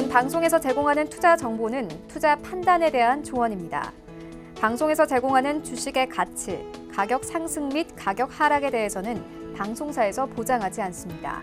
본 방송에서 제공하는 투자 정보는 투자 판단에 대한 조언입니다. 방송에서 제공하는 주식의 가치, 가격 상승 및 가격 하락에 대해서는 방송사에서 보장하지 않습니다.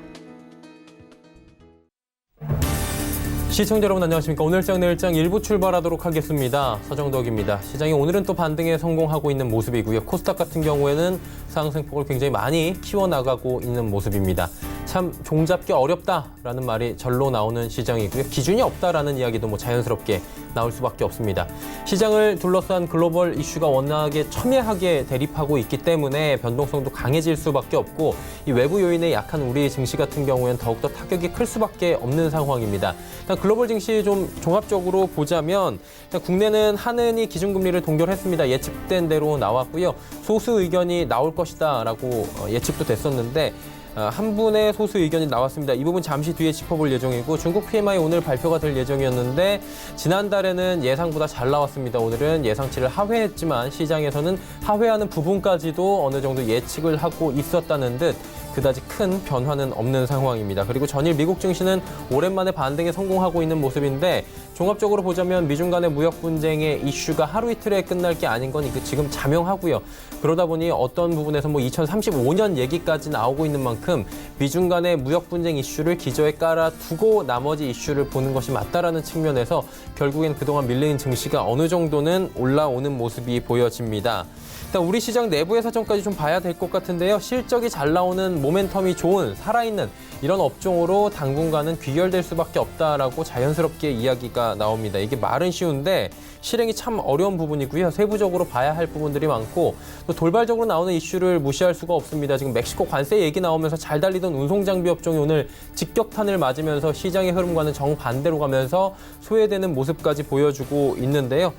시청자 여러분 안녕하십니까. 오늘 장 내일장 일부 출발하도록 하겠습니다. 서정덕입니다. 시장이 오늘은 또 반등에 성공하고 있는 모습이고요. 코스닥 같은 경우에는 상승폭을 굉장히 많이 키워나가고 있는 모습입니다. 참 종잡기 어렵다라는 말이 절로 나오는 시장이고요. 기준이 없다라는 이야기도 자연스럽게 나올 수밖에 없습니다. 시장을 둘러싼 글로벌 이슈가 워낙에 첨예하게 대립하고 있기 때문에 변동성도 강해질 수밖에 없고 이 외부 요인에 약한 우리 증시 같은 경우에는 더욱더 타격이 클 수밖에 없는 상황입니다. 일단 글로벌 증시 좀 종합적으로 보자면 일단 국내는 한은이 기준금리를 동결했습니다. 예측된 대로 나왔고요. 소수 의견이 나올 것이다라고 예측도 됐었는데 한 분의 소수 의견이 나왔습니다. 이 부분 잠시 뒤에 짚어볼 예정이고 중국 PMI 오늘 발표가 될 예정이었는데 지난달에는 예상보다 잘 나왔습니다. 오늘은 예상치를 하회했지만 시장에서는 하회하는 부분까지도 어느 정도 예측을 하고 있었다는 듯 그다지 큰 변화는 없는 상황입니다. 그리고 전일 미국 증시는 오랜만에 반등에 성공하고 있는 모습인데 종합적으로 보자면 미중 간의 무역 분쟁의 이슈가 하루 이틀에 끝날 게 아닌 건 지금 자명하고요. 그러다 보니 어떤 부분에서 2035년 얘기까지 나오고 있는 만큼 미중 간의 무역 분쟁 이슈를 기저에 깔아두고 나머지 이슈를 보는 것이 맞다라는 측면에서 결국엔 그동안 밀린 증시가 어느 정도는 올라오는 모습이 보여집니다. 일단 우리 시장 내부의 사정까지 좀 봐야 될 것 같은데요. 실적이 잘 나오는 모멘텀이 좋은 살아있는 이런 업종으로 당분간은 귀결될 수밖에 없다라고 자연스럽게 이야기가 나옵니다. 이게 말은 쉬운데 실행이 참 어려운 부분이고요. 세부적으로 봐야 할 부분들이 많고 또 돌발적으로 나오는 이슈를 무시할 수가 없습니다. 지금 멕시코 관세 얘기 나오면서 잘 달리던 운송장비 업종이 오늘 직격탄을 맞으면서 시장의 흐름과는 정반대로 가면서 소외되는 모습까지 보여주고 있는데요.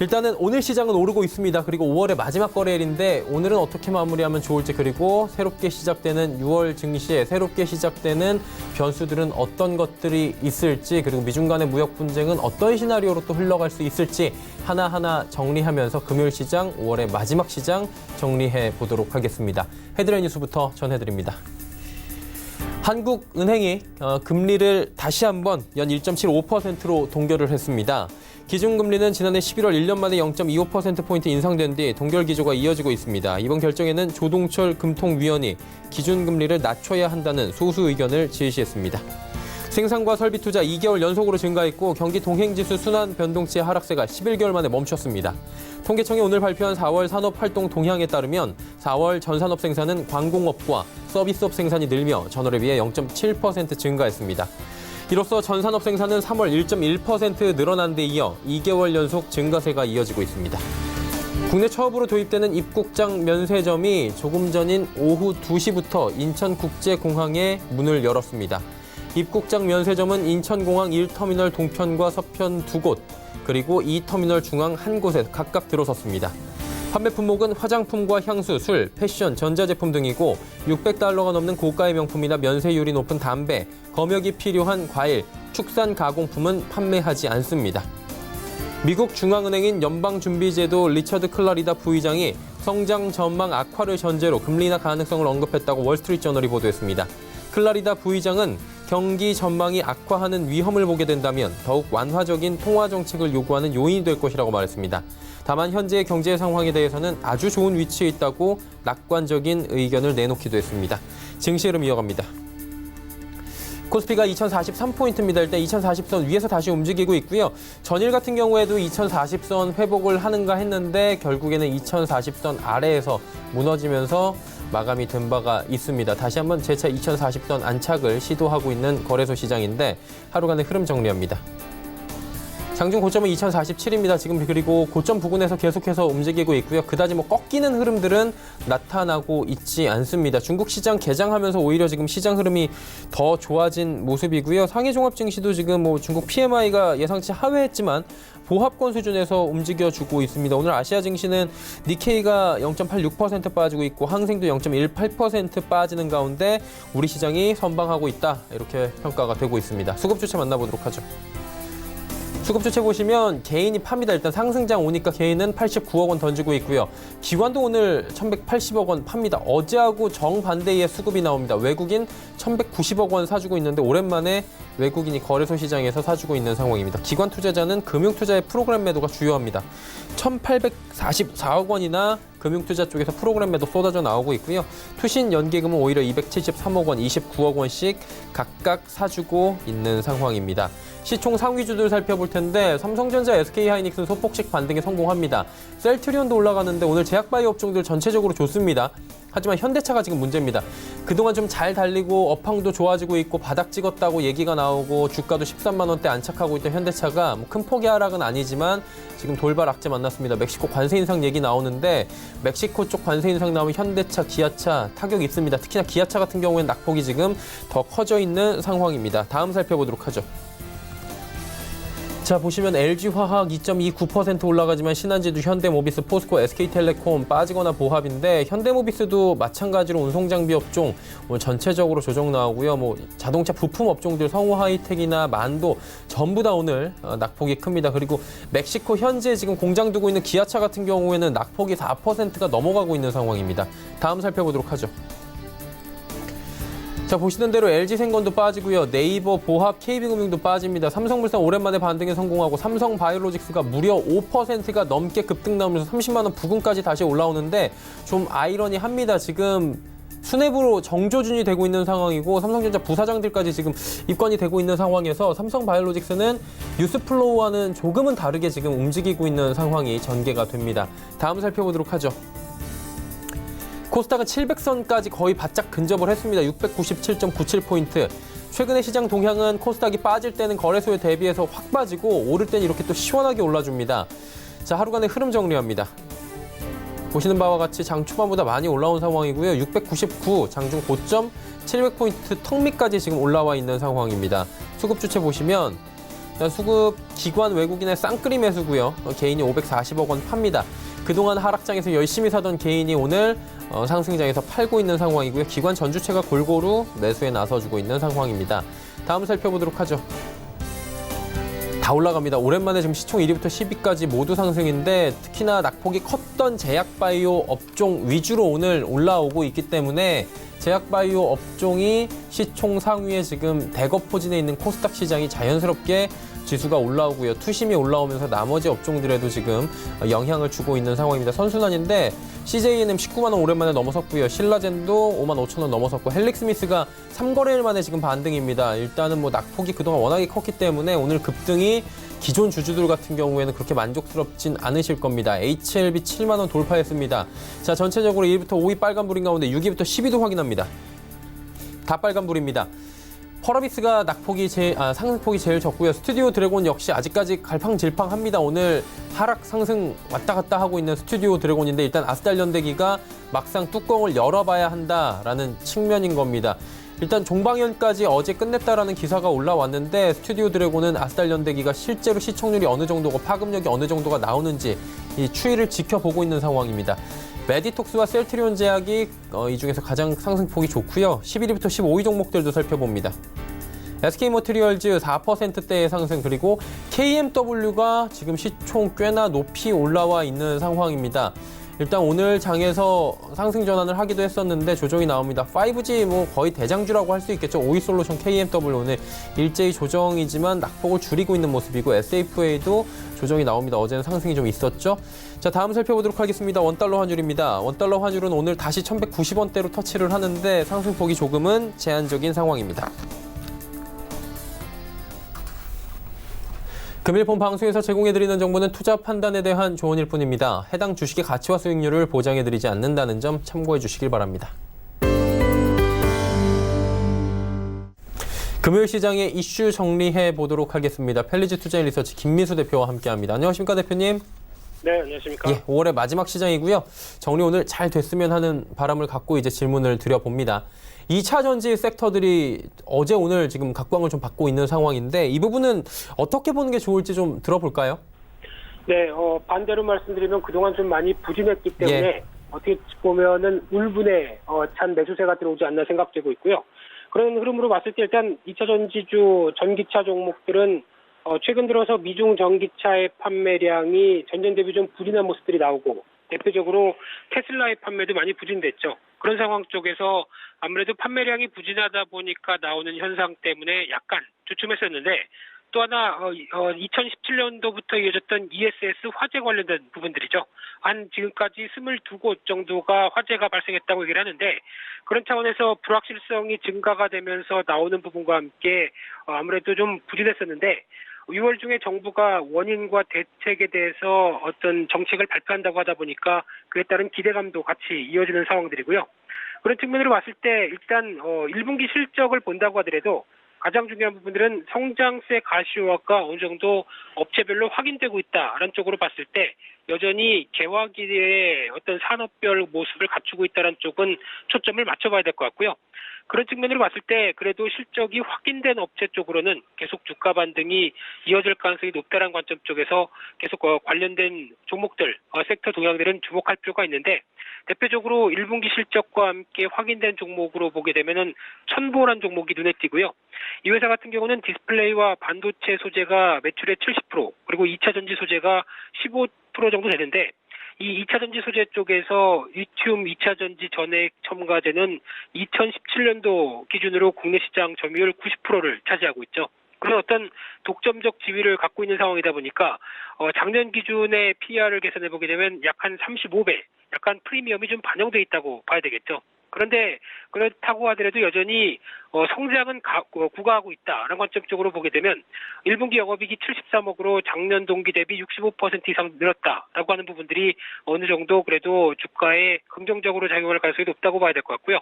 일단은 오늘 시장은 오르고 있습니다. 그리고 5월의 마지막 거래일인데 오늘은 어떻게 마무리하면 좋을지 그리고 새롭게 시작되는 6월 증시에 새롭게 시작되는 변수들은 어떤 것들이 있을지 그리고 미중 간의 무역 분쟁은 어떤 시나리오로 또 흘러갈 수 있을지 하나하나 정리하면서 금요일 시장 5월의 마지막 시장 정리해 보도록 하겠습니다. 헤드라인 뉴스부터 전해드립니다. 한국은행이 금리를 다시 한번 연 1.75%로 동결을 했습니다. 기준금리는 지난해 11월 1년 만에 0.25%포인트 인상된 뒤 동결 기조가 이어지고 있습니다. 이번 결정에는 조동철 금통위원이 기준금리를 낮춰야 한다는 소수 의견을 제시했습니다. 생산과 설비 투자 2개월 연속으로 증가했고 경기 동행지수 순환 변동치의 하락세가 11개월 만에 멈췄습니다. 통계청이 오늘 발표한 4월 산업활동 동향에 따르면 4월 전산업 생산은 광공업과 서비스업 생산이 늘며 전월에 비해 0.7% 증가했습니다. 이로써 전산업 생산은 3월 1.1% 늘어난 데 이어 2개월 연속 증가세가 이어지고 있습니다. 국내 처음으로 도입되는 입국장 면세점이 조금 전인 오후 2시부터 인천국제공항에 문을 열었습니다. 입국장 면세점은 인천공항 1터미널 동편과 서편 2곳, 그리고 2터미널 중앙 1곳에 각각 들어섰습니다. 판매 품목은 화장품과 향수, 술, 패션, 전자제품 등이고 600달러가 넘는 고가의 명품이나 면세율이 높은 담배, 검역이 필요한 과일, 축산 가공품은 판매하지 않습니다. 미국 중앙은행인 연방준비제도 리처드 클라리다 부의장이 성장 전망 악화를 전제로 금리 인하 가능성을 언급했다고 월스트리트저널이 보도했습니다. 클라리다 부의장은 경기 전망이 악화하는 위험을 보게 된다면 더욱 완화적인 통화 정책을 요구하는 요인이 될 것이라고 말했습니다. 다만 현재의 경제 상황에 대해서는 아주 좋은 위치에 있다고 낙관적인 의견을 내놓기도 했습니다. 증시 흐름 이어갑니다. 코스피가 2043포인트입니다. 일단 2040선 위에서 다시 움직이고 있고요. 전일 같은 경우에도 2040선 회복을 하는가 했는데 결국에는 2040선 아래에서 무너지면서 마감이 된 바가 있습니다. 다시 한번 재차 2040선 안착을 시도하고 있는 거래소 시장인데 하루간의 흐름 정리합니다. 장중 고점은 2047입니다. 지금 그리고 고점 부근에서 계속해서 움직이고 있고요. 그다지 꺾이는 흐름들은 나타나고 있지 않습니다. 중국 시장 개장하면서 오히려 지금 시장 흐름이 더 좋아진 모습이고요. 상해 종합 증시도 지금 중국 PMI가 예상치 하회했지만 보합권 수준에서 움직여주고 있습니다. 오늘 아시아 증시는 니케이가 0.86% 빠지고 있고 항생도 0.18% 빠지는 가운데 우리 시장이 선방하고 있다. 이렇게 평가가 되고 있습니다. 수급 주체 만나보도록 하죠. 수급 주체 보시면 개인이 팝니다. 일단 상승장 오니까 개인은 89억 원 던지고 있고요. 기관도 오늘 1180억 원 팝니다. 어제하고 정반대의 수급이 나옵니다. 외국인 1190억 원 사주고 있는데 오랜만에 외국인이 거래소 시장에서 사주고 있는 상황입니다. 기관 투자자는 금융투자의 프로그램 매도가 주요합니다. 1844억 원이나 금융투자 쪽에서 프로그램 매도 쏟아져 나오고 있고요. 투신 연계금은 오히려 273억 원, 29억 원씩 각각 사주고 있는 상황입니다. 시총 상위주들 살펴볼 텐데 삼성전자, SK하이닉스는 소폭식 반등에 성공합니다. 셀트리온도 올라가는데 오늘 제약바이오 업종들 전체적으로 좋습니다. 하지만 현대차가 지금 문제입니다. 그동안 좀 잘 달리고 업황도 좋아지고 있고 바닥 찍었다고 얘기가 나오고 주가도 13만 원대 안착하고 있던 현대차가 큰 폭의 하락은 아니지만 지금 돌발 악재 만났습니다. 멕시코 관세 인상 얘기 나오는데 멕시코 쪽 관세 인상 나오면 현대차, 기아차 타격이 있습니다. 특히나 기아차 같은 경우에는 낙폭이 지금 더 커져 있는 상황입니다. 다음 살펴보도록 하죠. 자, 보시면 LG화학 2.29% 올라가지만 신한지도, 현대모비스, 포스코, SK텔레콤 빠지거나 보합인데 현대모비스도 마찬가지로 운송장비 업종 오늘 전체적으로 조정 나오고요. 자동차 부품 업종들 성우하이텍이나 만도 전부 다 오늘 낙폭이 큽니다. 그리고 멕시코 현지에 지금 공장 두고 있는 기아차 같은 경우에는 낙폭이 4%가 넘어가고 있는 상황입니다. 다음 살펴보도록 하죠. 자, 보시는 대로 LG생건도 빠지고요. 네이버, 보합, KB금융도 빠집니다. 삼성물산 오랜만에 반등에 성공하고 삼성바이오로직스가 무려 5%가 넘게 급등 나오면서 30만 원 부근까지 다시 올라오는데 좀 아이러니합니다. 지금 수뇌부로 정조준이 되고 있는 상황이고 삼성전자 부사장들까지 지금 입건이 되고 있는 상황에서 삼성바이오로직스는 뉴스플로우와는 조금은 다르게 지금 움직이고 있는 상황이 전개가 됩니다. 다음 살펴보도록 하죠. 코스닥은 700선까지 거의 바짝 근접을 했습니다. 697.97포인트. 최근의 시장 동향은 코스닥이 빠질 때는 거래소에 대비해서 확 빠지고 오를 때는 이렇게 또 시원하게 올라줍니다. 자, 하루간의 흐름 정리합니다. 보시는 바와 같이 장 초반보다 많이 올라온 상황이고요. 699 장중 고점 700포인트 턱 밑까지 지금 올라와 있는 상황입니다. 수급 주체 보시면 일단 수급 기관 외국인의 쌍끌이 매수고요. 개인이 540억 원 팝니다. 그동안 하락장에서 열심히 사던 개인이 오늘 상승장에서 팔고 있는 상황이고요. 기관 전주체가 골고루 매수에 나서주고 있는 상황입니다. 다음 살펴보도록 하죠. 다 올라갑니다. 오랜만에 지금 시총 1위부터 10위까지 모두 상승인데 특히나 낙폭이 컸던 제약바이오 업종 위주로 오늘 올라오고 있기 때문에 제약바이오 업종이 시총 상위에 지금 대거포진해 있는 코스닥 시장이 자연스럽게 지수가 올라오고요. 투심이 올라오면서 나머지 업종들에도 지금 영향을 주고 있는 상황입니다. 선순환인데 CJENM 19만 원 오랜만에 넘어섰고요. 신라젠도 5만 5천 원 넘어섰고 헬릭스미스가 3거래일 만에 지금 반등입니다. 일단은 낙폭이 그동안 워낙에 컸기 때문에 오늘 급등이 기존 주주들 같은 경우에는 그렇게 만족스럽진 않으실 겁니다. HLB 7만 원 돌파했습니다. 자, 전체적으로 1위부터 5위 빨간불인 가운데 6위부터 10위도 확인합니다. 다 빨간불입니다. 펄어비스가 상승폭이 제일 적고요. 스튜디오 드래곤 역시 아직까지 갈팡질팡합니다. 오늘 하락 상승 왔다 갔다 하고 있는 스튜디오 드래곤인데 일단 아스달연대기가 막상 뚜껑을 열어봐야 한다라는 측면인 겁니다. 일단 종방연까지 어제 끝냈다라는 기사가 올라왔는데 스튜디오 드래곤은 아스달연대기가 실제로 시청률이 어느 정도고 파급력이 어느 정도가 나오는지 이 추이를 지켜보고 있는 상황입니다. 메디톡스와 셀트리온 제약이 이 중에서 가장 상승폭이 좋고요. 11위부터 15위 종목들도 살펴봅니다. SK머티리얼즈 4%대의 상승, 그리고 KMW가 지금 시총 꽤나 높이 올라와 있는 상황입니다. 일단 오늘 장에서 상승 전환을 하기도 했었는데 조정이 나옵니다. 5G 거의 대장주라고 할 수 있겠죠. 오이솔루션 KMW 오늘 일제히 조정이지만 낙폭을 줄이고 있는 모습이고 SFA도 조정이 나옵니다. 어제는 상승이 좀 있었죠. 자, 다음 살펴보도록 하겠습니다. 원달러 환율입니다. 원달러 환율은 오늘 다시 1190원대로 터치를 하는데 상승폭이 조금은 제한적인 상황입니다. 금일폰 방송에서 제공해드리는 정보는 투자 판단에 대한 조언일 뿐입니다. 해당 주식의 가치와 수익률을 보장해드리지 않는다는 점 참고해 주시길 바랍니다. 금요일 시장의 이슈 정리해 보도록 하겠습니다. 펠리즈 투자인 리서치 김민수 대표와 함께합니다. 안녕하십니까, 대표님? 네, 안녕하십니까? 예, 5월의 마지막 시장이고요. 정리 오늘 잘 됐으면 하는 바람을 갖고 이제 질문을 드려봅니다. 2차 전지 섹터들이 어제 오늘 지금 각광을 좀 받고 있는 상황인데 이 부분은 어떻게 보는 게 좋을지 좀 들어볼까요? 네, 반대로 말씀드리면 그동안 좀 많이 부진했기 때문에 예. 어떻게 보면은 울분에 찬 매수세가 들어오지 않나 생각되고 있고요. 그런 흐름으로 봤을 때 일단 2차 전지주 전기차 종목들은 최근 들어서 미중 전기차의 판매량이 전년 대비 좀 부진한 모습들이 나오고 대표적으로 테슬라의 판매도 많이 부진됐죠. 그런 상황 쪽에서 아무래도 판매량이 부진하다 보니까 나오는 현상 때문에 약간 주춤했었는데 또 하나 2017년도부터 이어졌던 ESS 화재 관련된 부분들이죠. 한 지금까지 22곳 정도가 화재가 발생했다고 얘기를 하는데 그런 차원에서 불확실성이 증가가 되면서 나오는 부분과 함께 아무래도 좀 부진했었는데 6월 중에 정부가 원인과 대책에 대해서 어떤 정책을 발표한다고 하다 보니까 그에 따른 기대감도 같이 이어지는 상황들이고요. 그런 측면으로 봤을 때 일단 1분기 실적을 본다고 하더라도 가장 중요한 부분들은 성장세 가시화가 어느 정도 업체별로 확인되고 있다라는 쪽으로 봤을 때 여전히 개화기의 어떤 산업별 모습을 갖추고 있다는 쪽은 초점을 맞춰봐야 될 것 같고요. 그런 측면으로 봤을 때 그래도 실적이 확인된 업체 쪽으로는 계속 주가 반등이 이어질 가능성이 높다는 관점 쪽에서 계속 관련된 종목들, 섹터 동향들은 주목할 필요가 있는데 대표적으로 1분기 실적과 함께 확인된 종목으로 보게 되면은 천보라는 종목이 눈에 띄고요. 이 회사 같은 경우는 디스플레이와 반도체 소재가 매출의 70%, 그리고 2차 전지 소재가 15% 정도 되는데 이 2차 전지 소재 쪽에서 리튬 2차 전지 전액 첨가제는 2017년도 기준으로 국내 시장 점유율 90%를 차지하고 있죠. 그런 어떤 독점적 지위를 갖고 있는 상황이다 보니까 작년 기준의 PER을 계산해 보게 되면 약 한 35배, 약간 프리미엄이 좀 반영돼 있다고 봐야 되겠죠. 그런데 그렇다고 하더라도 여전히 성장은 구가하고 있다라는 관점 쪽으로 보게 되면 1분기 영업이익이 73억으로 작년 동기 대비 65% 이상 늘었다라고 하는 부분들이 어느 정도 그래도 주가에 긍정적으로 작용할 가능성이 높다고 봐야 될 것 같고요.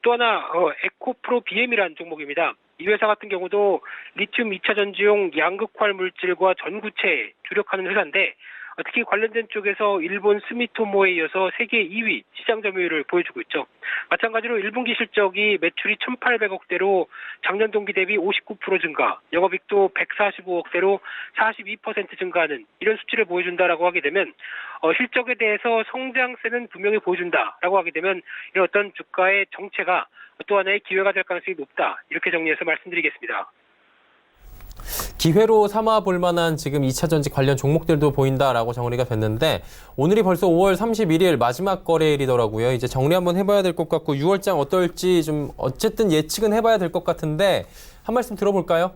또 하나 에코프로 BM이라는 종목입니다. 이 회사 같은 경우도 리튬 2차 전지용 양극활 물질과 전구체에 주력하는 회사인데 특히 관련된 쪽에서 일본 스미토모에 이어서 세계 2위 시장 점유율을 보여주고 있죠. 마찬가지로 1분기 실적이 매출이 1,800억대로 작년 동기 대비 59% 증가, 영업이익도 145억대로 42% 증가하는 이런 수치를 보여준다라고 하게 되면 실적에 대해서 성장세는 분명히 보여준다라고 하게 되면 이런 어떤 주가의 정체가 또 하나의 기회가 될 가능성이 높다. 이렇게 정리해서 말씀드리겠습니다. 기회로 삼아 볼 만한 지금 2차 전지 관련 종목들도 보인다라고 정리가 됐는데 오늘이 벌써 5월 31일 마지막 거래일이더라고요. 이제 정리 한번 해봐야 될 것 같고 6월장 어떨지 좀 어쨌든 예측은 해봐야 될 것 같은데 한 말씀 들어볼까요?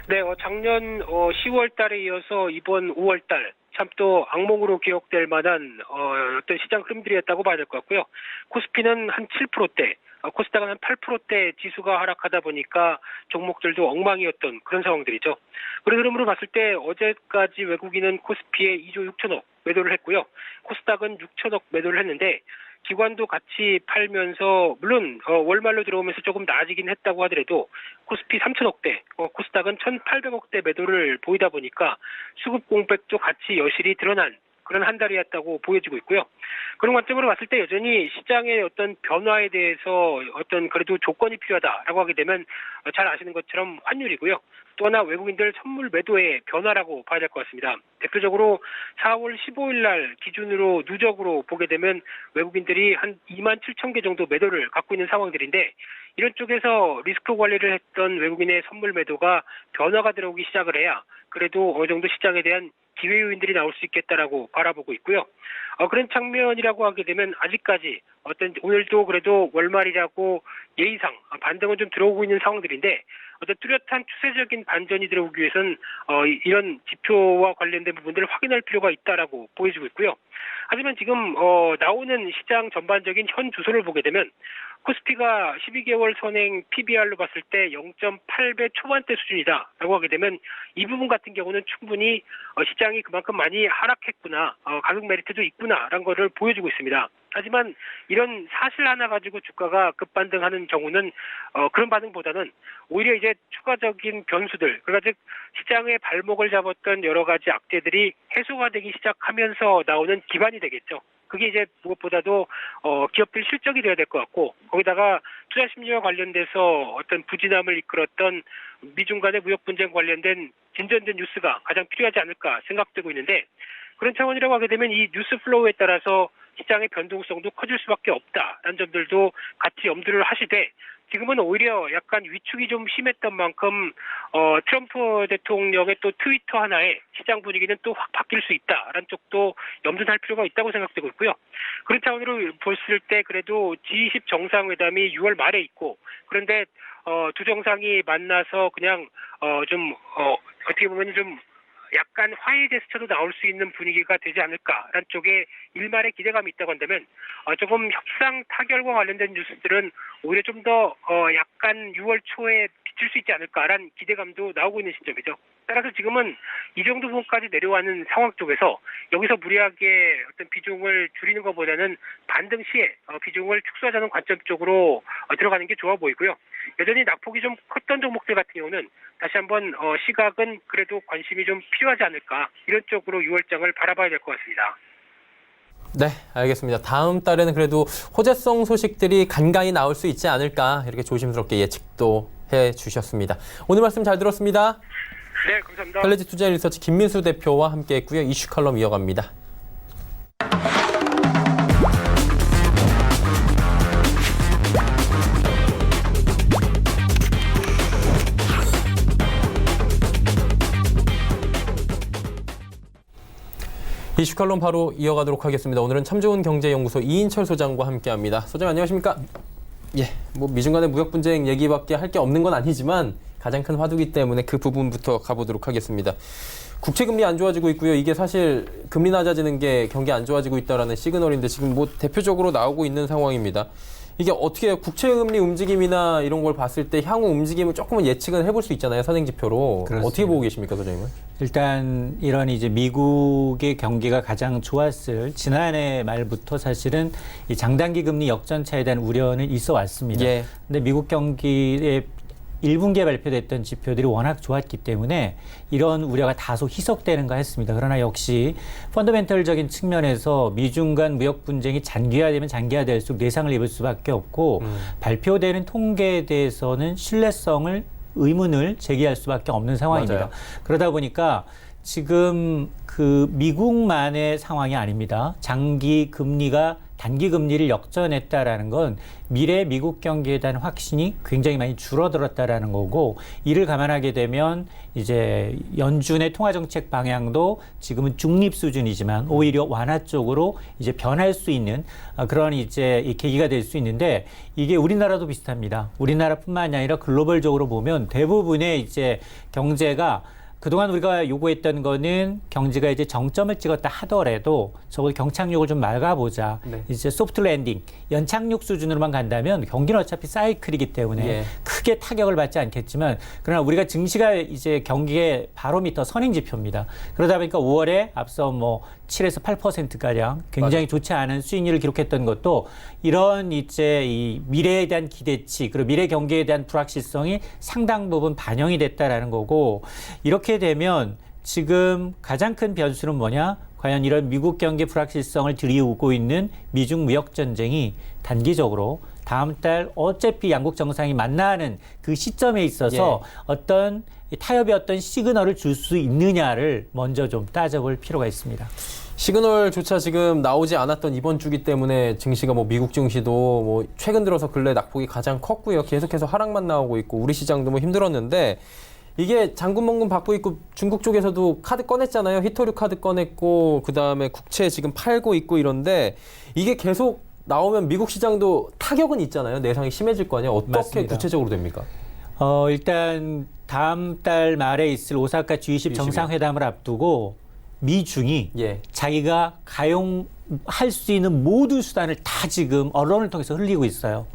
네, 작년 10월 달에 이어서 이번 5월 달 참 또 악몽으로 기억될 만한 어떤 시장 흐름들이었다고 봐야 될 것 같고요. 코스피는 한 7%대, 코스닥은 한 8%대 지수가 하락하다 보니까 종목들도 엉망이었던 그런 상황들이죠. 그런 흐름으로 봤을 때 어제까지 외국인은 코스피에 2조 6천억 매도를 했고요. 코스닥은 6천억 매도를 했는데 기관도 같이 팔면서 물론 월말로 들어오면서 조금 나아지긴 했다고 하더라도 코스피 3천억대, 코스닥은 1,800억대 매도를 보이다 보니까 수급 공백도 같이 여실히 드러난 그런 한 달이었다고 보여지고 있고요. 그런 관점으로 봤을 때 여전히 시장의 어떤 변화에 대해서 어떤 그래도 조건이 필요하다라고 하게 되면 잘 아시는 것처럼 환율이고요. 또 하나 외국인들 선물 매도의 변화라고 봐야 될 것 같습니다. 대표적으로 4월 15일 날 기준으로 누적으로 보게 되면 외국인들이 한 2만 7천 개 정도 매도를 갖고 있는 상황들인데 이런 쪽에서 리스크 관리를 했던 외국인의 선물 매도가 변화가 들어오기 시작을 해야 그래도 어느 정도 시장에 대한 기회 요인들이 나올 수 있겠다라고 바라보고 있고요. 그런 장면이라고 하게 되면 아직까지 오늘도 그래도 월말이라고 예의상 반등은 좀 들어오고 있는 상황들인데 어떤 뚜렷한 추세적인 반전이 들어오기 위해서는 이런 지표와 관련된 부분들을 확인할 필요가 있다라고 보여지고 있고요. 하지만 지금 나오는 시장 전반적인 현 주소를 보게 되면 코스피가 12개월 선행 PBR로 봤을 때 0.8배 초반대 수준이다라고 하게 되면 이 부분 같은 경우는 충분히 시장이 그만큼 많이 하락했구나, 가격 메리트도 있구나라는 것을 보여주고 있습니다. 하지만 이런 사실 하나 가지고 주가가 급반등하는 경우는 그런 반응보다는 오히려 이제 추가적인 변수들, 그러니까 즉 시장의 발목을 잡았던 여러 가지 악재들이 해소가 되기 시작하면서 나오는 기반이 되겠죠. 그게 이제 무엇보다도 기업들 실적이 돼야 될 것 같고 거기다가 투자 심리와 관련돼서 어떤 부진함을 이끌었던 미중 간의 무역 분쟁 관련된 진전된 뉴스가 가장 필요하지 않을까 생각되고 있는데 그런 차원이라고 하게 되면 이 뉴스 플로우에 따라서 시장의 변동성도 커질 수밖에 없다라는 점들도 같이 염두를 하시되 지금은 오히려 약간 위축이 좀 심했던 만큼 트럼프 대통령의 또 트위터 하나에 시장 분위기는 또 확 바뀔 수 있다라는 쪽도 염두할 필요가 있다고 생각되고 있고요. 그런 차원으로 봤을 때 그래도 G20 정상회담이 6월 말에 있고 그런데 두 정상이 만나서 그냥 어떻게 보면 좀 약간 화해 제스처도 나올 수 있는 분위기가 되지 않을까라는 쪽에 일말의 기대감이 있다고 한다면 조금 협상 타결과 관련된 뉴스들은 오히려 좀 더 약간 6월 초에 비칠 수 있지 않을까라는 기대감도 나오고 있는 시점이죠. 따라서 지금은 이 정도 부분까지 내려가는 상황 쪽에서 여기서 무리하게 어떤 비중을 줄이는 것보다는 반등 시에 비중을 축소하자는 관점 쪽으로 들어가는 게 좋아 보이고요. 여전히 낙폭이 좀 컸던 종목들 같은 경우는 다시 한번 시각은 그래도 관심이 좀 필요하지 않을까 이런 쪽으로 6월장을 바라봐야 될 것 같습니다. 네, 알겠습니다. 다음 달에는 그래도 호재성 소식들이 간간히 나올 수 있지 않을까 이렇게 조심스럽게 예측도 해주셨습니다. 오늘 말씀 잘 들었습니다. 네, 감사합니다. 칼레지 투자 리서치 김민수 대표와 함께했고요. 이슈 칼럼 이어갑니다. 이슈 칼럼 바로 이어가도록 하겠습니다. 오늘은 참 좋은 경제연구소 이인철 소장과 함께합니다. 소장 안녕하십니까? 예, 미중 간의 무역 분쟁 얘기밖에 할 게 없는 건 아니지만 가장 큰 화두기 때문에 그 부분부터 가보도록 하겠습니다. 국채 금리 안 좋아지고 있고요. 이게 사실 금리 낮아지는 게 경기 안 좋아지고 있다라는 시그널인데 지금 대표적으로 나오고 있는 상황입니다. 이게 어떻게 국채 금리 움직임이나 이런 걸 봤을 때 향후 움직임을 조금은 예측은 해볼 수 있잖아요. 선행지표로. 그렇습니다. 어떻게 보고 계십니까, 소장님은? 일단 이런 이제 미국의 경기가 가장 좋았을 지난해 말부터 사실은 이 장단기 금리 역전차에 대한 우려는 있어 왔습니다. 예. 근데 미국 경기의 1분기에 발표됐던 지표들이 워낙 좋았기 때문에 이런 우려가 다소 희석되는가 했습니다. 그러나 역시 펀더멘털적인 측면에서 미중 간 무역 분쟁이 장기화되면 장기화될수록 내상을 입을 수밖에 없고 발표되는 통계에 대해서는 신뢰성을 의문을 제기할 수밖에 없는 상황입니다. 맞아요. 그러다 보니까 지금 그 미국만의 상황이 아닙니다. 장기 금리가 단기 금리를 역전했다라는 건 미래 미국 경기에 대한 확신이 굉장히 많이 줄어들었다라는 거고, 이를 감안하게 되면 이제 연준의 통화 정책 방향도 지금은 중립 수준이지만 오히려 완화 쪽으로 이제 변할 수 있는 그런 이제 이 계기가 될 수 있는데, 이게 우리나라도 비슷합니다. 우리나라뿐만이 아니라 글로벌적으로 보면 대부분의 이제 경제가 그동안 우리가 요구했던 거는 경제가 이제 정점을 찍었다 하더라도 적어도 경착륙을 좀 막아보자. 네. 이제 소프트 랜딩, 연착륙 수준으로만 간다면 경기는 어차피 사이클이기 때문에 예. 크게 타격을 받지 않겠지만, 그러나 우리가 증시가 이제 경기의 바로미터 선행 지표입니다. 그러다 보니까 5월에 앞서 7에서 8%가량 굉장히 맞아요. 좋지 않은 수익률을 기록했던 것도 이런 이제 이 미래에 대한 기대치, 그리고 미래 경기에 대한 불확실성이 상당 부분 반영이 됐다라는 거고, 이렇게 되면 지금 가장 큰 변수는 뭐냐? 과연 이런 미국 경기 불확실성을 들이우고 있는 미중 무역 전쟁이 단기적으로 다음 달 어차피 양국 정상이 만나는 그 시점에 있어서 어떤 타협의 어떤 시그널을 줄 수 있느냐를 먼저 좀 따져볼 필요가 있습니다. 시그널조차 지금 나오지 않았던 이번 주기 때문에 증시가 미국 증시도 최근 들어서 근래 낙폭이 가장 컸고요. 계속해서 하락만 나오고 있고 우리 시장도 힘들었는데, 이게 장군멍군 받고 있고 중국 쪽에서도 카드 꺼냈잖아요. 히토류 카드 꺼냈고 그다음에 국채 지금 팔고 있고 이런데, 이게 계속 나오면 미국 시장도 타격은 있잖아요. 내상이 심해질 거 아니에요. 어떻게 맞습니다. 구체적으로 됩니까? 일단 다음 달 말에 있을 오사카 G20 정상회담을 앞두고 미중이 자기가 가용할 수 있는 모든 수단을 다 지금 언론을 통해서 흘리고 있어요.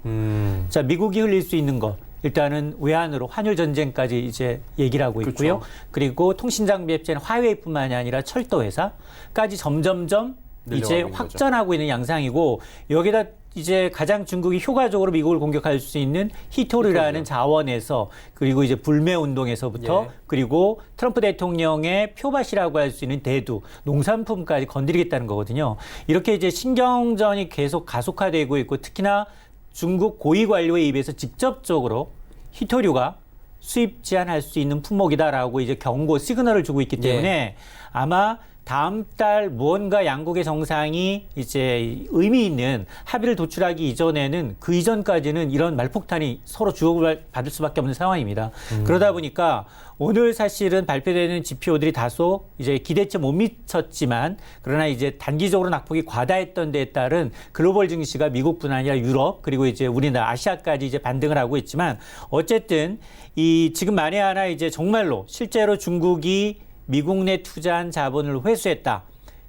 자, 미국이 흘릴 수 있는 것. 일단은 외환으로 환율 전쟁까지 이제 얘기를 하고 있고요. 그렇죠. 그리고 통신장비 업체는 화웨이뿐만이 아니라 철도 회사까지 점점점 이제 확전하고 있는 양상이고, 여기다 이제 가장 중국이 효과적으로 미국을 공격할 수 있는 히토류라는 자원에서, 그리고 이제 불매 운동에서부터 그리고 트럼프 대통령의 표밭이라고 할 수 있는 대두, 농산품까지 건드리겠다는 거거든요. 이렇게 이제 신경전이 계속 가속화되고 있고, 특히나 중국 고위 관료의 입에서 직접적으로 히토류가 수입 제한할 수 있는 품목이다라고 이제 경고 시그널을 주고 있기 때문에 아마 다음 달 무언가 양국의 정상이 이제 의미 있는 합의를 도출하기 이전에는 그 이전까지는 이런 말폭탄이 서로 주고받을 수밖에 없는 상황입니다. 그러다 보니까 오늘 사실은 발표되는 지표들이 다소 이제 기대치 못 미쳤지만 그러나 이제 단기적으로 낙폭이 과다했던 데에 따른 글로벌 증시가 미국뿐 아니라 유럽 그리고 이제 우리나라 아시아까지 이제 반등을 하고 있지만 어쨌든 이 지금 만에 하나 이제 정말로 실제로 중국이 미국 내 투자한 자본을 회수했다.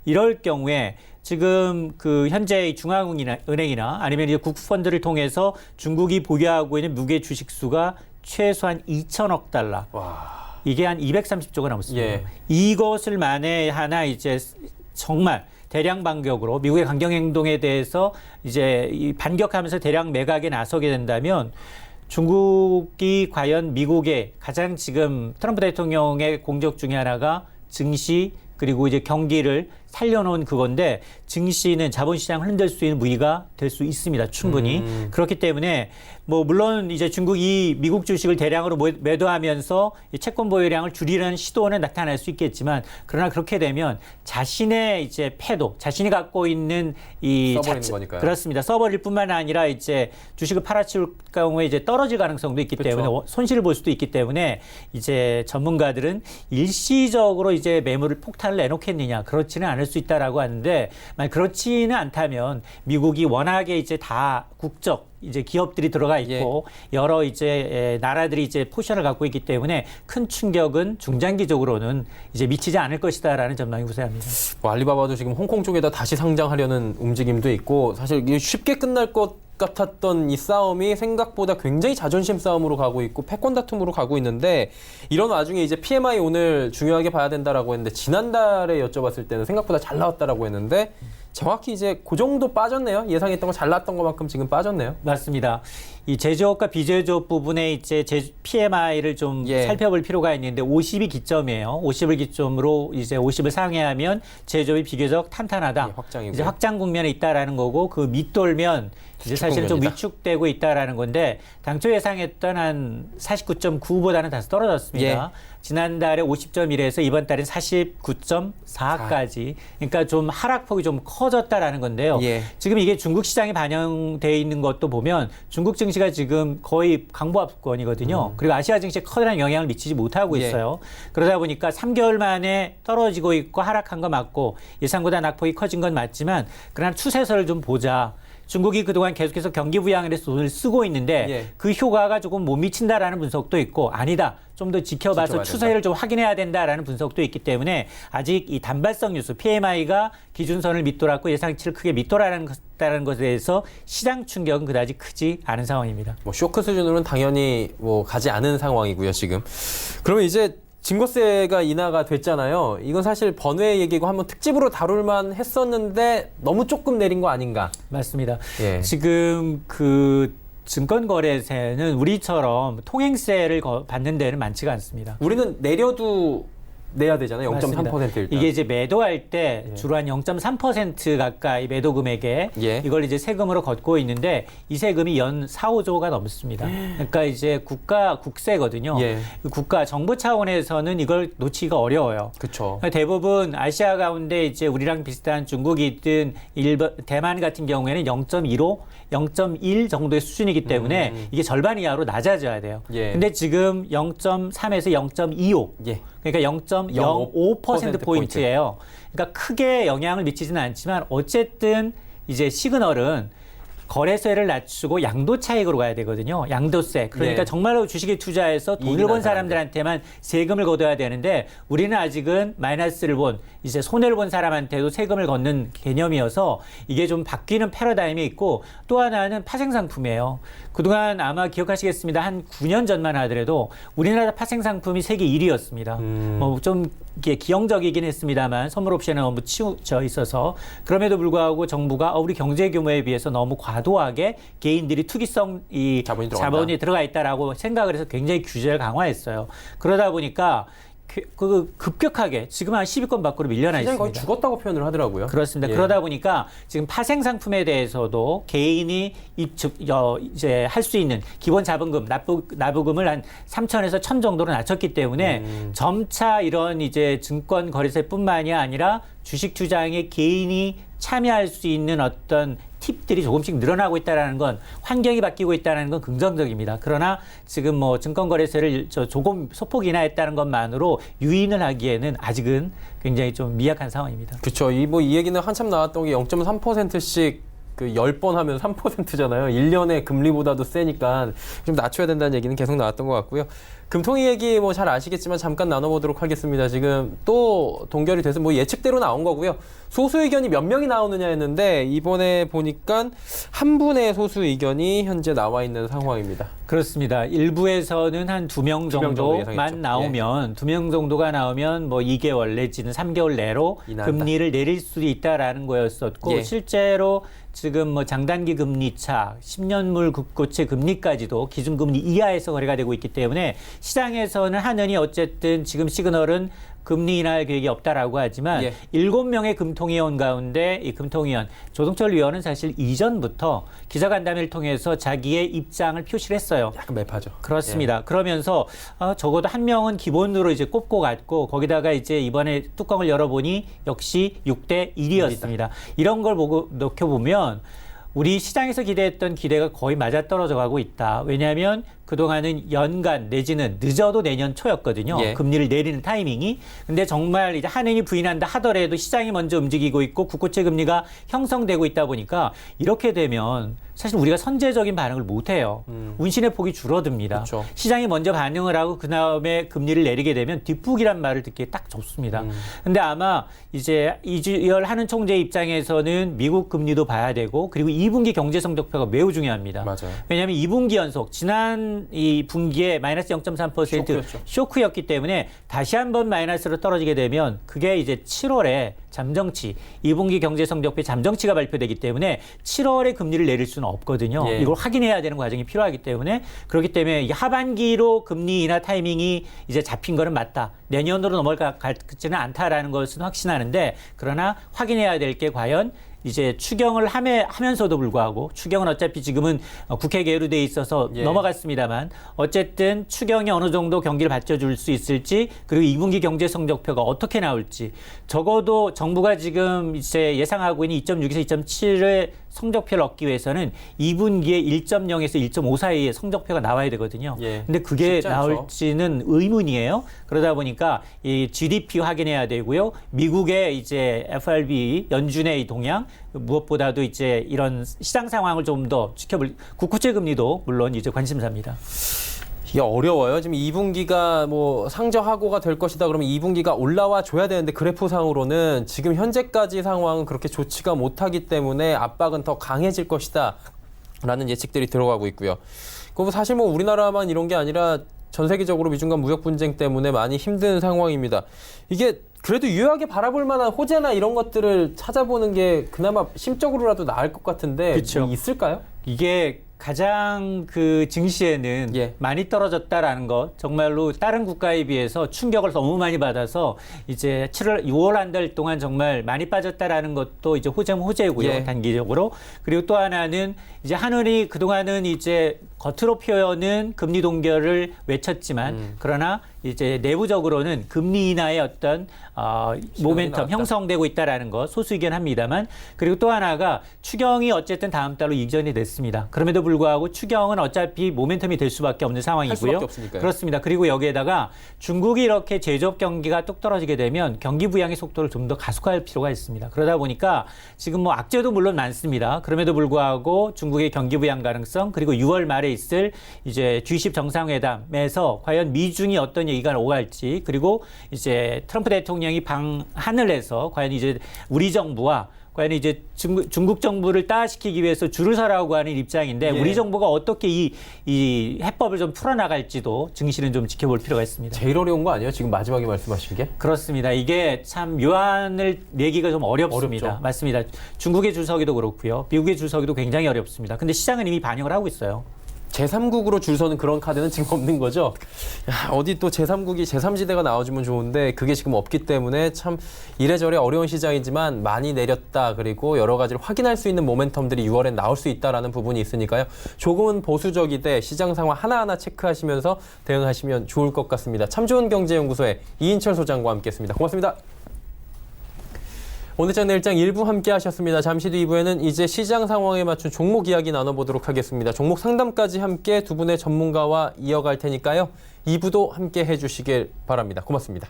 이럴 경우에 지금 그 현재 중앙은행이나 아니면 이제 국부펀드를 통해서 중국이 보유하고 있는 무게 주식 수가 최소한 2천억 달러. 와. 이게 한 230조가 넘습니다. 예. 이것을 만에 하나 이제 정말 대량 반격으로 미국의 강경 행동에 대해서 이제 반격하면서 대량 매각에 나서게 된다면 중국이 과연 미국의 가장 지금 트럼프 대통령의 공적 중에 하나가 증시 그리고 이제 경기를 살려놓은 그건데 증시는 자본시장을 흔들 수 있는 무기가 될 수 있습니다. 충분히. 그렇기 때문에 뭐 물론 이제 중국이 미국 주식을 대량으로 매도하면서 이 채권 보유량을 줄이려는 시도는 나타날 수 있겠지만 그러나 그렇게 되면 자신의 이제 패도, 자신이 갖고 있는 이 써버리는 거니까요. 그렇습니다. 써버릴 뿐만 아니라 이제 주식을 팔아치울 경우에 이제 떨어질 가능성도 있기 그렇죠. 때문에 손실을 볼 수도 있기 때문에 이제 전문가들은 일시적으로 이제 매물을 폭탄을 내놓겠느냐 그렇지는 않을 수 있다라고 하는데 만약 그렇지는 않다면 미국이 워낙에 이제 다 국적 이제 기업들이 들어가 있고 여러 이제 나라들이 이제 포션을 갖고 있기 때문에 큰 충격은 중장기적으로는 이제 미치지 않을 것이다라는 전망이 우세합니다. 뭐 알리바바도 지금 홍콩 쪽에다 다시 상장하려는 움직임도 있고 사실 이게 쉽게 끝날 것 같았던 이 싸움이 생각보다 굉장히 자존심 싸움으로 가고 있고 패권 다툼으로 가고 있는데 이런 와중에 이제 PMI 오늘 중요하게 봐야 된다라고 했는데 지난달에 여쭤봤을 때는 생각보다 잘 나왔다라고 했는데 정확히 이제 그 정도 빠졌네요. 예상했던 거 잘 나왔던 것만큼 지금 빠졌네요. 맞습니다. 이 제조업과 비제조업 부분에 이제 PMI를 좀 살펴볼 필요가 있는데 50이 기점이에요. 50을 기점으로 이제 50을 상회하면 제조업이 비교적 탄탄하다. 확장이고요. 이제 확장 국면에 있다라는 거고 그 밑돌면 이제 사실은 좀 위축되고 있다라는 건데 당초 예상했던 한 49.9보다는 다소 떨어졌습니다. 지난달에 50.1에서 이번 달엔 49.4까지. 그러니까 좀 하락폭이 좀 커졌다라는 건데요. 지금 이게 중국 시장에 반영돼 있는 것도 보면 중국 증시가 지금 거의 강보합권이거든요. 그리고 아시아 증시에 커다란 영향을 미치지 못하고 있어요. 그러다 보니까 3개월 만에 떨어지고 있고 하락한 거 맞고 예상보다 낙폭이 커진 건 맞지만 그러나 추세선을 좀 보자. 중국이 그동안 계속해서 경기 부양에 대해서 돈을 쓰고 있는데 그 효과가 조금 못 미친다라는 분석도 있고 아니다. 좀 더 지켜봐서 추세를 좀 확인해야 된다라는 분석도 있기 때문에 아직 이 단발성 뉴스 PMI가 기준선을 밑돌았고 예상치를 크게 밑돌아라는 것에 대해서 시장 충격은 그다지 크지 않은 상황입니다. 뭐 쇼크 수준으로는 당연히 뭐 가지 않은 상황이고요, 지금. 그러면 이제 증거세가 인하가 됐잖아요. 이건 사실 번외 얘기고 한번 특집으로 다룰만 했었는데 너무 조금 내린 거 아닌가? 맞습니다. 지금 그 증권거래세는 우리처럼 통행세를 받는 데는 많지가 않습니다. 우리는 내려도 내야 되잖아요. 0.3% 일단. 이게 이제 매도할 때 주로 한 0.3% 가까이 매도 금액에 이걸 이제 세금으로 걷고 있는데 이 세금이 연 4, 5조가 넘습니다. 그러니까 이제 국세거든요. 국가 정부 차원에서는 이걸 놓치기가 어려워요. 그렇죠. 대부분 아시아 가운데 이제 우리랑 비슷한 중국이든 대만 같은 경우에는 0.15, 0.1 정도의 수준이기 때문에 이게 절반 이하로 낮아져야 돼요. 근데 지금 0.3에서 0.25. 그러니까 0.05%포인트예요. 그러니까 크게 영향을 미치지는 않지만 어쨌든 이제 시그널은 거래세를 낮추고 양도 차익으로 가야 되거든요. 양도세. 그러니까 정말로 주식에 투자해서 돈을 번 사람들한테만 세금을 걷어야 되는데 우리는 아직은 마이너스를 본 이제 손해를 본 사람한테도 세금을 걷는 개념이어서 이게 좀 바뀌는 패러다임이 있고 또 하나는 파생상품이에요. 그동안 아마 기억하시겠습니다. 한 9년 전만 하더라도 우리나라 파생상품이 세계 1위였습니다. 뭐 좀 기형적이긴 했습니다만 선물 옵션에 너무 치우쳐 있어서 그럼에도 불구하고 정부가 우리 경제 규모에 비해서 너무 과도하게 개인들이 투기성 이 자본이 들어가 있다라고 생각을 해서 굉장히 규제를 강화했어요. 그러다 보니까 급격하게 지금 한 10위권 밖으로 밀려나 시장이 거의 있습니다. 죽었다고 표현을 하더라고요. 그렇습니다. 예. 그러다 보니까 지금 파생 상품에 대해서도 개인이 이제 할 수 있는 기본 자본금, 납부금을 한 3천에서 1천 정도로 낮췄기 때문에 점차 이런 이제 증권 거래세뿐만이 아니라 주식 투자에 개인이 참여할 수 있는 어떤 팁들이 조금씩 늘어나고 있다는 건 환경이 바뀌고 있다는 건 긍정적입니다. 그러나 지금 뭐 증권거래세를 조금 소폭 인하했다는 것만으로 유인을 하기에는 아직은 굉장히 좀 미약한 상황입니다. 그렇죠. 이 얘기는 한참 나왔던 게 0.3%씩 그 10번 하면 3%잖아요. 1년의 금리보다도 세니까 좀 낮춰야 된다는 얘기는 계속 나왔던 것 같고요. 금통위 얘기 뭐 잘 아시겠지만 잠깐 나눠보도록 하겠습니다. 지금 또 동결이 돼서 뭐 예측대로 나온 거고요. 소수 의견이 몇 명이 나오느냐 했는데 이번에 보니까 한 분의 소수 의견이 현재 나와 있는 상황입니다. 그렇습니다. 일부에서는 한 2명 정도 정도만 예상했죠. 나오면 2명 정도가 나오면 뭐 2개월 내지는 3개월 내로 인하한다. 금리를 내릴 수도 있다라는 거였었고 예. 실제로 지금 뭐 장단기 금리차, 10년물 국고채 금리까지도 기준금리 이하에서 거래가 되고 있기 때문에 시장에서는 한은이 어쨌든 지금 시그널은 금리 인하할 계획이 없다라고 하지만 예. 7명의 금통위원 가운데 이 금통위원 조동철 위원은 사실 이전부터 기자간담회를 통해서 자기의 입장을 표시를 했어요. 약간 매파죠. 그렇습니다. 그러면서 적어도 한 명은 기본으로 이제 꼽고 갔고 거기다가 이제 이번에 뚜껑을 열어보니 역시 6대 1이었습니다. 이런 걸 보고 놓켜보면 우리 시장에서 기대했던 기대가 거의 맞아떨어져 가고 있다. 왜냐하면 그동안은 연간 내지는 늦어도 내년 초였거든요. 예. 금리를 내리는 타이밍이. 근데 정말 이제 한은이 부인한다 하더라도 시장이 먼저 움직이고 있고 국고채 금리가 형성되고 있다 보니까 이렇게 되면 사실 우리가 선제적인 반응을 못 해요. 운신의 폭이 줄어듭니다. 그렇죠. 시장이 먼저 반응을 하고 그다음에 금리를 내리게 되면 뒷북이란 말을 듣기에 딱 좋습니다. 근데 아마 이제 이주열 한은 총재 입장에서는 미국 금리도 봐야 되고 그리고 2분기 경제 성적표가 매우 중요합니다. 맞아요. 왜냐하면 2분기 연속 지난 이 분기에 마이너스 0.3% 쇼크였죠. 쇼크였기 때문에 다시 한번 마이너스로 떨어지게 되면 그게 이제 7월에 잠정치, 2분기 경제 성적표 잠정치가 발표되기 때문에 7월에 금리를 내릴 수는 없거든요. 예. 이걸 확인해야 되는 과정이 필요하기 때문에 그렇기 때문에 이 하반기로 금리 인하 타이밍이 이제 잡힌 거는 맞다. 내년으로 넘어가지는 않다라는 것은 확신하는데 그러나 확인해야 될 게 과연 이제 추경을 하면서도 불구하고 추경은 어차피 지금은 국회 계류돼 있어서 예. 넘어갔습니다만 어쨌든 추경이 어느 정도 경기를 받쳐줄 수 있을지 그리고 2분기 경제 성적표가 어떻게 나올지 적어도 정부가 지금 이제 예상하고 있는 2.6에서 2.7의 성적표를 얻기 위해서는 2분기에 1.0에서 1.5 사이의 성적표가 나와야 되거든요. 예. 근데 그게 쉽지 않죠. 나올지는 의문이에요. 그러다 보니까 이 GDP 확인해야 되고요. 미국의 이제 FRB 연준의 이 동향 무엇보다도 이제 이런 시장 상황을 좀 더 지켜볼 국고채 금리도 물론 이제 관심사입니다. 이게 어려워요. 지금 2분기가 뭐 상저하고가 될 것이다. 그러면 2분기가 올라와 줘야 되는데 그래프상으로는 지금 현재까지 상황은 그렇게 좋지가 못하기 때문에 압박은 더 강해질 것이다. 라는 예측들이 들어가고 있고요. 그리고 사실 뭐 우리나라만 이런 게 아니라 전 세계적으로 미중 간 무역 분쟁 때문에 많이 힘든 상황입니다. 이게 그래도 유효하게 바라볼 만한 호재나 이런 것들을 찾아보는 게 그나마 심적으로라도 나을 것 같은데 그쵸. 뭐 있을까요? 이게 가장 그 증시에는 예. 많이 떨어졌다라는 것 정말로 다른 국가에 비해서 충격을 너무 많이 받아서 이제 6월 한 달 동안 정말 많이 빠졌다라는 것도 이제 호재고요. 예. 단기적으로. 그리고 또 하나는 이제 한은이 그동안은 이제 겉으로 표현은 금리 동결을 외쳤지만 그러나 이제 내부적으로는 금리 인하의 어떤 모멘텀 나왔다. 형성되고 있다라는 거 소수 의견합니다만 그리고 또 하나가 추경이 어쨌든 다음 달로 이전이 됐습니다. 그럼에도 불구하고 추경은 어차피 모멘텀이 될 수밖에 없는 상황이고요. 할 수밖에 없으니까요. 그렇습니다. 그리고 여기에다가 중국이 이렇게 제조업 경기가 뚝 떨어지게 되면 경기 부양의 속도를 좀 더 가속화할 필요가 있습니다. 그러다 보니까 지금 뭐 악재도 물론 많습니다. 그럼에도 불구하고 중국의 경기 부양 가능성 그리고 6월 말에 있을 이제 G20 정상회담에서 과연 미중이 어떤 얘기가 오갈지 그리고 이제 트럼프 대통령이 방한을 해서 과연 이제 우리 정부와 과연 이제 중국 정부를 따시키기 위해서 줄을 서라고 하는 입장인데 예. 우리 정부가 어떻게 이 해법을 좀 풀어나갈지도 증시는 좀 지켜볼 필요가 있습니다. 제일 어려운 거 아니에요? 지금 마지막에 말씀하신 게? 그렇습니다. 이게 참 요한을 내기가 좀 어렵습니다. 어렵죠. 맞습니다. 중국의 줄 서기도 그렇고요. 미국의 줄 서기도 굉장히 어렵습니다. 근데 시장은 이미 반영을 하고 있어요. 제3국으로 줄 서는 그런 카드는 지금 없는 거죠. 야, 어디 또 제3국이 제3지대가 나와주면 좋은데 그게 지금 없기 때문에 참 이래저래 어려운 시장이지만 많이 내렸다. 그리고 여러 가지를 확인할 수 있는 모멘텀들이 6월엔 나올 수 있다라는 부분이 있으니까요. 조금은 보수적이되 시장 상황 하나하나 체크하시면서 대응하시면 좋을 것 같습니다. 참 좋은 경제연구소의 이인철 소장과 함께했습니다. 고맙습니다. 오늘장 내일장 1부 함께 하셨습니다. 잠시 뒤 2부에는 이제 시장 상황에 맞춘 종목 이야기 나눠보도록 하겠습니다. 종목 상담까지 함께 두 분의 전문가와 이어갈 테니까요. 2부도 함께 해주시길 바랍니다. 고맙습니다.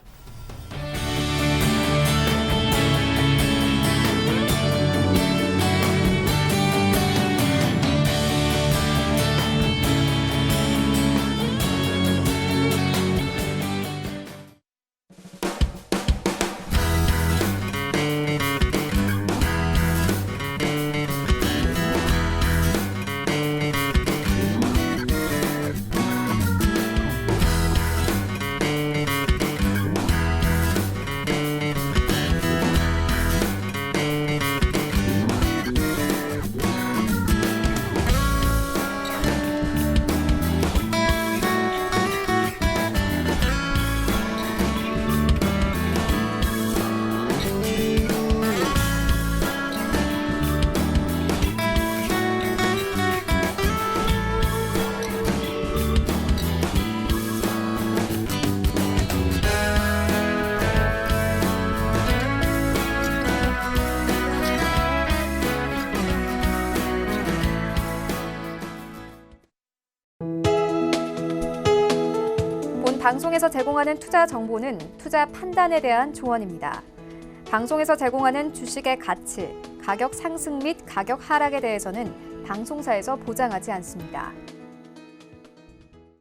방송에서 제공하는 투자 정보는 투자 판단에 대한 조언입니다. 방송에서 제공하는 주식의 가치, 가격 상승 및 가격 하락에 대해서는 방송사에서 보장하지 않습니다.